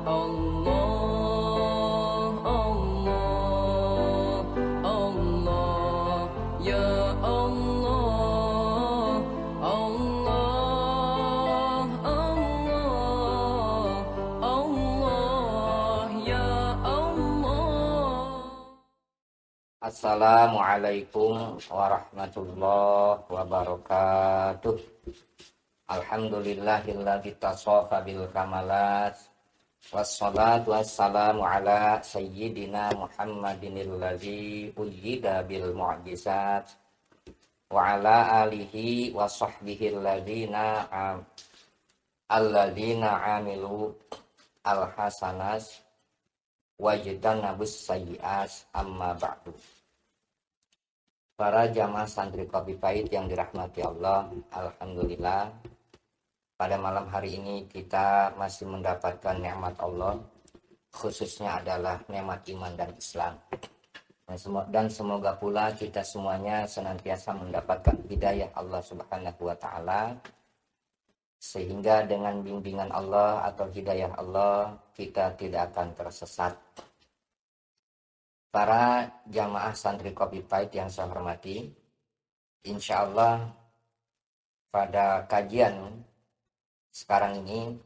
Allah, Allah, Allah, ya Allah, Allah, Allah, Allah, ya Allah. Assalamualaikum warahmatullahi wabarakatuh. Alhamdulillahilladzi tasofa bil kamalat. Wassalatu wassalamu ala sayyidina Muhammadinil ladzi uyyida bil mu'jizat wa ala alihi wa sahbihi alladzina amilu alhasanas wajtanabus sayyi'at amma ba'du. Para jamaah santri Kopi Pahit yang dirahmati Allah, alhamdulillah pada malam hari ini kita masih mendapatkan nikmat Allah, khususnya adalah nikmat iman dan Islam. Dan semoga pula kita semuanya senantiasa mendapatkan hidayah Allah Subhanahu wa taala, sehingga dengan bimbingan Allah atau hidayah Allah kita tidak akan tersesat. Para jamaah santri Kopi Pahit yang saya hormati, insya Allah pada kajian sekarang ini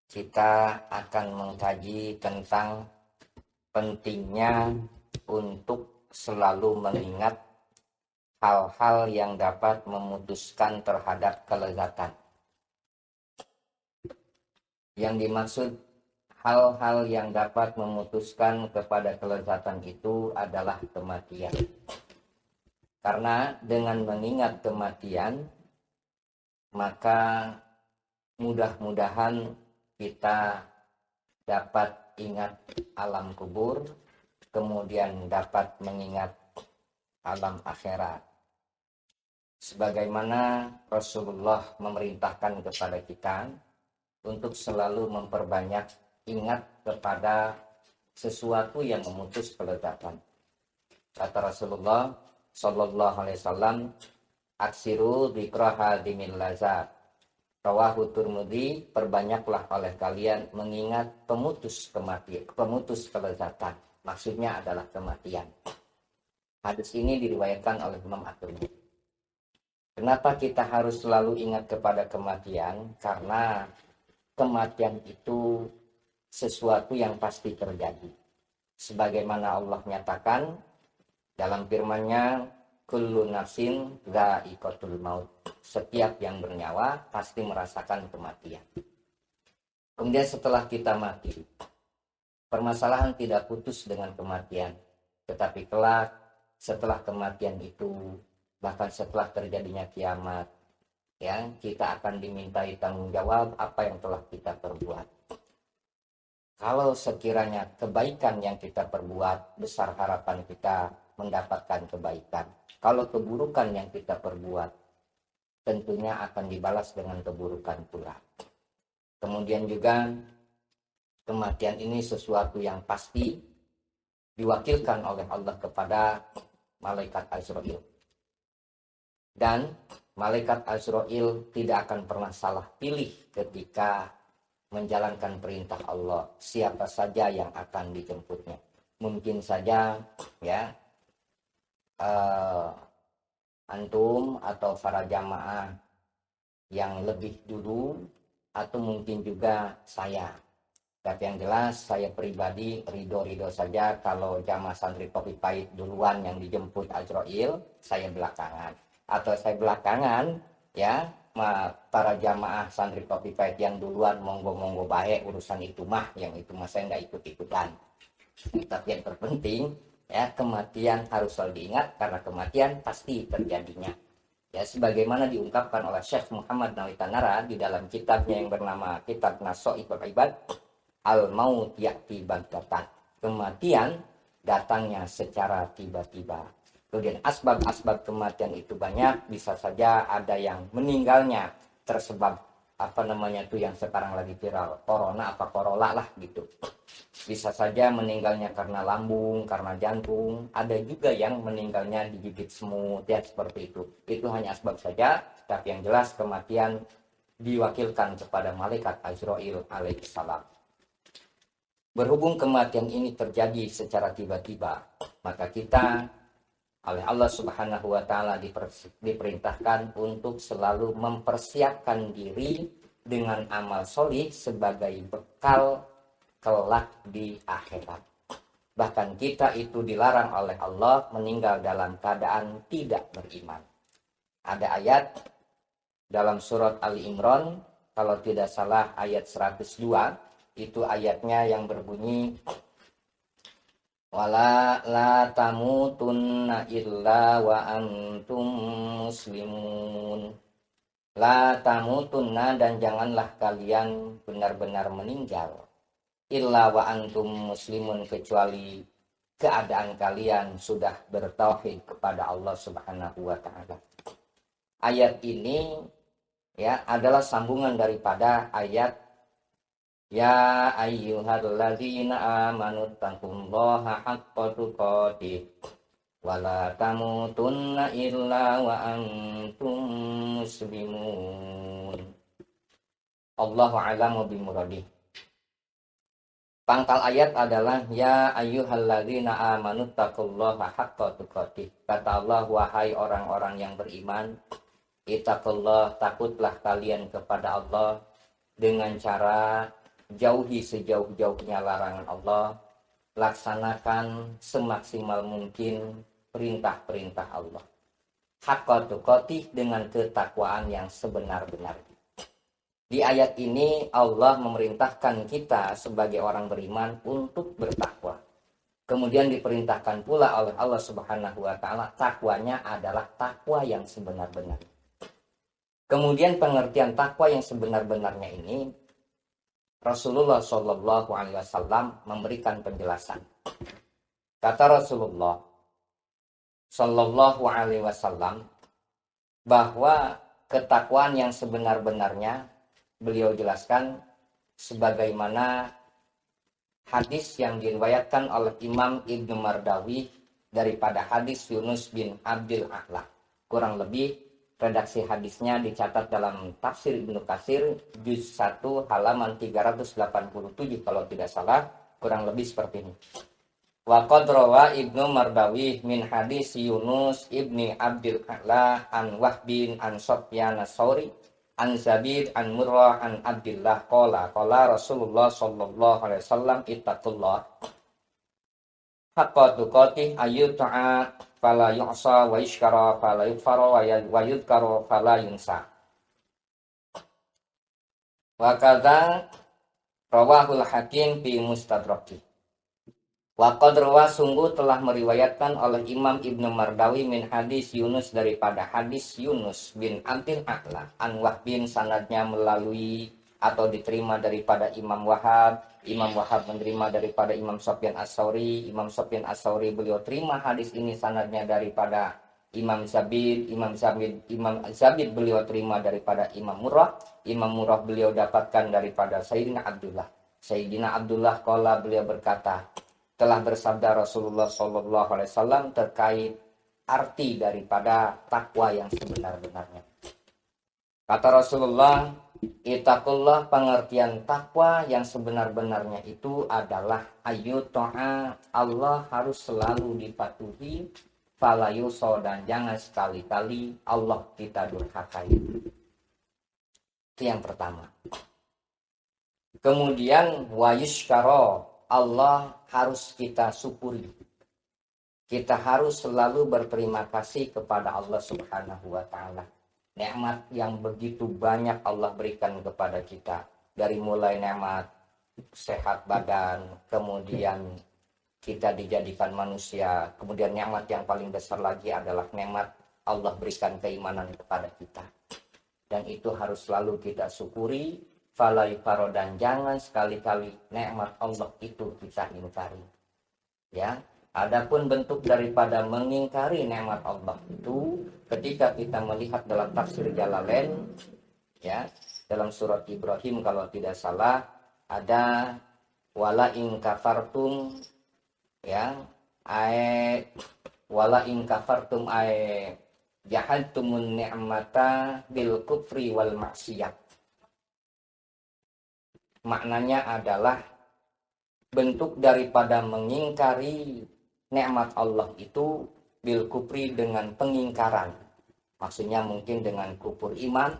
kita akan mengkaji tentang pentingnya untuk selalu mengingat hal-hal yang dapat memutuskan terhadap kelezatan. Yang dimaksud hal-hal yang dapat memutuskan kepada kelezatan itu adalah kematian. Karena dengan mengingat kematian, maka mudah-mudahan kita dapat ingat alam kubur, kemudian dapat mengingat alam akhirat. Sebagaimana Rasulullah memerintahkan kepada kita untuk selalu memperbanyak ingat kepada sesuatu yang memutus kelezatan. Kata Rasulullah sallallahu alaihi wasallam, aksiru dzikra hadimil lazat. Rawahu Tirmidzi, perbanyaklah oleh kalian mengingat pemutus kematian, pemutus kelezatan. Maksudnya adalah kematian. Hadis ini diriwayatkan oleh Imam At-Tirmidzi. Kenapa kita harus selalu ingat kepada kematian? Karena kematian itu sesuatu yang pasti terjadi. Sebagaimana Allah nyatakan dalam firman-Nya, kullu nafsin dha'iqatul maut. Setiap yang bernyawa pasti merasakan kematian. Kemudian setelah kita mati, permasalahan tidak putus dengan kematian, tetapi kelak setelah kematian itu, bahkan setelah terjadinya kiamat, ya, kita akan dimintai tanggung jawab apa yang telah kita perbuat. Kalau sekiranya kebaikan yang kita perbuat, besar harapan kita mendapatkan kebaikan. Kalau keburukan yang kita perbuat, tentunya akan dibalas dengan keburukan pula. Kemudian juga kematian ini sesuatu yang pasti diwakilkan oleh Allah kepada malaikat Azrail. Dan malaikat Azrail tidak akan pernah salah pilih ketika menjalankan perintah Allah, siapa saja yang akan dijemputnya. Mungkin saja ya antum atau para jamaah yang lebih dulu, atau mungkin juga saya. Tapi yang jelas saya pribadi ridho saja kalau jamaah santri Kopi Pahit duluan yang dijemput Azrail, saya belakangan. Atau saya belakangan ya, para jamaah santri Kopi Pahit yang duluan monggo baik urusan itu mah, yang itu mah saya nggak ikut-ikutan. Tapi yang terpenting ya, kematian harus selalu diingat karena kematian pasti terjadinya. Ya, sebagaimana diungkapkan oleh Syekh Muhammad Nawawi di dalam kitabnya yang bernama Kitab Nasoiful Ibad, al-maut ya'ti baghtatan. Kematian datangnya secara tiba-tiba. Kemudian asbab-asbab kematian itu banyak, bisa saja ada yang meninggalnya tersebab yang sekarang lagi viral, corona lah gitu. Bisa saja meninggalnya karena lambung, karena jantung. Ada juga yang meninggalnya digigit semut, ya seperti itu. Itu hanya asbab saja, tapi yang jelas kematian diwakilkan kepada malaikat Azrail alaihissalam. Berhubung kematian ini terjadi secara tiba-tiba, maka kita oleh Allah Subhanahu wa taala diperintahkan untuk selalu mempersiapkan diri dengan amal solih sebagai bekal kelak di akhirat. Bahkan kita itu dilarang oleh Allah meninggal dalam keadaan tidak beriman. Ada ayat dalam surat Ali Imran, kalau tidak salah ayat 102, itu ayatnya yang berbunyi wala la tamutunna illa wa antum muslimun. La tamutunna, dan janganlah kalian benar-benar meninggal illa wa antum muslimun, kecuali keadaan kalian sudah bertauhid kepada Allah Subhanahu wa taala. Ayat ini ya adalah sambungan daripada ayat ya ayyuhalladzina amanu taqullaha haqqa tuqatih wa la tamutunna illa wa antum muslimun. Allahu a'lamu bimuradih. Pangkal ayat adalah ya ayyuhalladzina amanu taqullaha haqqa tuqatih. Kata Allah, wahai orang-orang yang beriman, ittaqullah, takutlah kalian kepada Allah dengan cara jauhi sejauh-jauhnya larangan Allah, laksanakan semaksimal mungkin perintah-perintah Allah. Haqqa tuqatih, dengan ketakwaan yang sebenar-benarnya. Di ayat ini Allah memerintahkan kita sebagai orang beriman untuk bertakwa. Kemudian diperintahkan pula oleh Allah Subhanahu wa taala, takwanya adalah takwa yang sebenar-benarnya. Kemudian pengertian takwa yang sebenar-benarnya ini Rasulullah Shallallahu Alaihi Wasallam memberikan penjelasan. Kata Rasulullah Shallallahu Alaihi Wasallam bahwa ketakwaan yang sebenar-benarnya beliau jelaskan sebagaimana hadis yang diriwayatkan oleh Imam Ibnu Mardawi daripada hadis Yunus bin Abdul A'la. Kurang lebih redaksi hadisnya dicatat dalam tafsir Ibnu Katsir juz 1 halaman 387 kalau tidak salah, kurang lebih seperti ini. Wa qad rawa Ibnu Mardawi min hadis Yunus ibni Abdul A'la an Wahbin an Sufyan as-Sauri an Zabid an Murrah an Abdullah qala Rasulullah sallallahu alaihi wasallam ittaqullah haqqa tuqatih ayyuta'a fala yu'sa wa yashkara fala yukfara wa yudhkara fala yunsa. Wa kadza rawahul Hakim fi Mustadrakih. Wa qad rawa, sungguh telah meriwayatkan oleh Imam Ibnu Mardawi min hadis Yunus, daripada hadis Yunus bin Abdul A'la an Wahbin, sanadnya melalui atau diterima daripada Imam Wahab. Imam Wahab menerima daripada Imam Sufyan as-Sauri. Imam Sufyan as-Sauri beliau terima hadis ini sanadnya daripada Imam Zabid. Imam Zabid beliau terima daripada Imam Murrah. Imam Murrah beliau dapatkan daripada Sayyidina Abdullah. Sayyidina Abdullah qala, beliau berkata, telah bersabda Rasulullah sallallahu alaihi wasallam terkait arti daripada takwa yang sebenar-benarnya. Kata Rasulullah, ittaqullah, pengertian takwa yang sebenar-benarnya itu adalah ayyuta'a, Allah harus selalu dipatuhi, fala yusa, dan jangan sekali-kali Allah kita durhakai. Itu yang pertama. Kemudian wa yushkara, Allah harus kita syukuri. Kita harus selalu berterima kasih kepada Allah Subhanahu wa taala. Nikmat yang begitu banyak Allah berikan kepada kita, dari mulai nikmat sehat badan, kemudian kita dijadikan manusia, kemudian nikmat yang paling besar lagi adalah nikmat Allah berikan keimanan kepada kita, dan itu harus selalu kita syukuri. Fala yufaro, dan jangan sekali-kali nikmat Allah itu kita ingkari. Ya, adapun bentuk daripada mengingkari nikmat Allah itu ketika kita melihat dalam tafsir Jalalain, ya, dalam surat Ibrahim kalau tidak salah ada wala in kafartum, ya, wala in kafartum jahadtumun ni'mata bil kufri wal maksiyat. Maknanya adalah bentuk daripada mengingkari nikmat Allah itu bil kufri dengan pengingkaran. Maksudnya mungkin dengan kufur iman,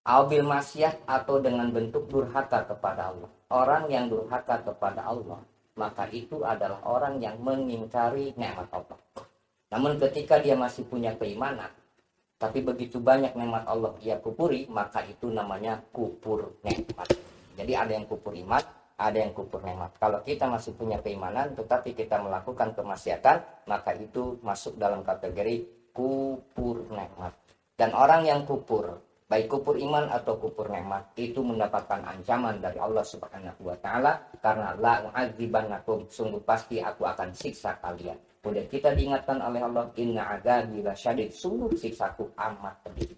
au bil maksiat atau dengan bentuk durhaka kepada Allah. Orang yang durhaka kepada Allah, maka itu adalah orang yang mengingkari nikmat Allah. Namun ketika dia masih punya keimanan, tapi begitu banyak nikmat Allah ia kufuri, maka itu namanya kufur nikmat. Jadi ada yang kufur iman, ada yang kufur nikmat. Kalau kita masih punya keimanan tetapi kita melakukan kemaksiatan, maka itu masuk dalam kategori kufur nikmat. Dan orang yang kufur, baik kufur iman atau kufur nikmat, itu mendapatkan ancaman dari Allah Subhanahu wa taala, karena la u'adzibannakum, sungguh pasti aku akan siksa kalian. Kemudian kita diingatkan oleh Allah, inna adzabi lasyadid, sungguh siksaku amat pedih.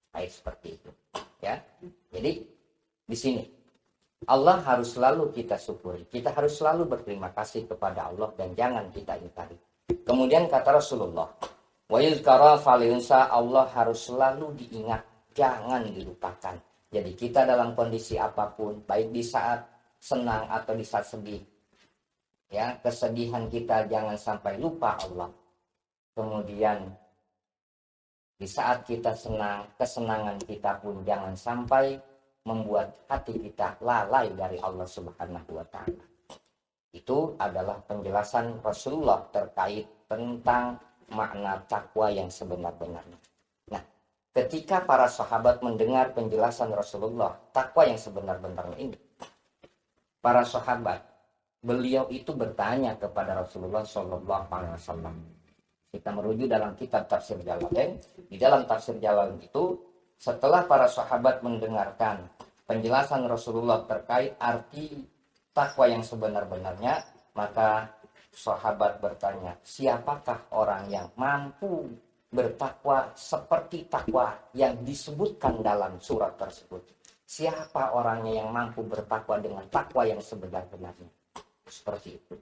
Kayak seperti itu, ya. Jadi di sini Allah harus selalu kita syukuri. Kita harus selalu berterima kasih kepada Allah dan jangan kita ingkari. Kemudian kata Rasulullah, wa yuzkara falyunsa, Allah harus selalu diingat, jangan dilupakan. Jadi kita dalam kondisi apapun, baik di saat senang atau di saat sedih, ya, kesedihan kita jangan sampai lupa Allah. Kemudian di saat kita senang, kesenangan kita pun jangan sampai membuat hati kita lalai dari Allah Subhanahu wa taala. Itu adalah penjelasan Rasulullah terkait tentang makna takwa yang sebenar-benarnya. Nah, ketika para sahabat mendengar penjelasan Rasulullah takwa yang sebenar-benarnya ini, para sahabat, beliau itu bertanya kepada Rasulullah Shallallahu Alaihi Wasallam. Kita merujuk dalam kitab Tafsir Jalalain. Di dalam Tafsir Jalalain itu, setelah para sahabat mendengarkan penjelasan Rasulullah terkait arti takwa yang sebenar-benarnya, maka sahabat bertanya, siapakah orang yang mampu bertakwa seperti takwa yang disebutkan dalam surat tersebut? Siapa orangnya yang mampu bertakwa dengan takwa yang sebenar-benarnya? Seperti itu.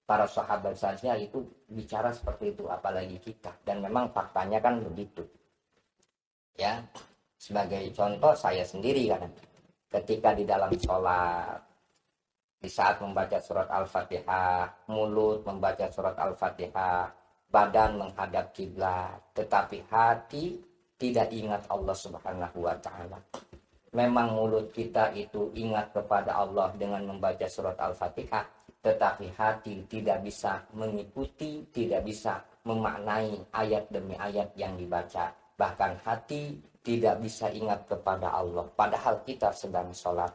Para sahabat saja itu bicara seperti itu, apalagi kita. Dan memang faktanya kan begitu. Ya, sebagai contoh saya sendiri kan, ketika di dalam sholat, di saat membaca surat Al-Fatihah, mulut membaca surat Al-Fatihah, badan menghadap kiblat, tetapi hati tidak ingat Allah Subhanahu wa taala. Memang mulut kita itu ingat kepada Allah dengan membaca surat Al-Fatihah, tetapi hati tidak bisa mengikuti, tidak bisa memaknai ayat demi ayat yang dibaca. Bahkan hati tidak bisa ingat kepada Allah, padahal kita sedang sholat.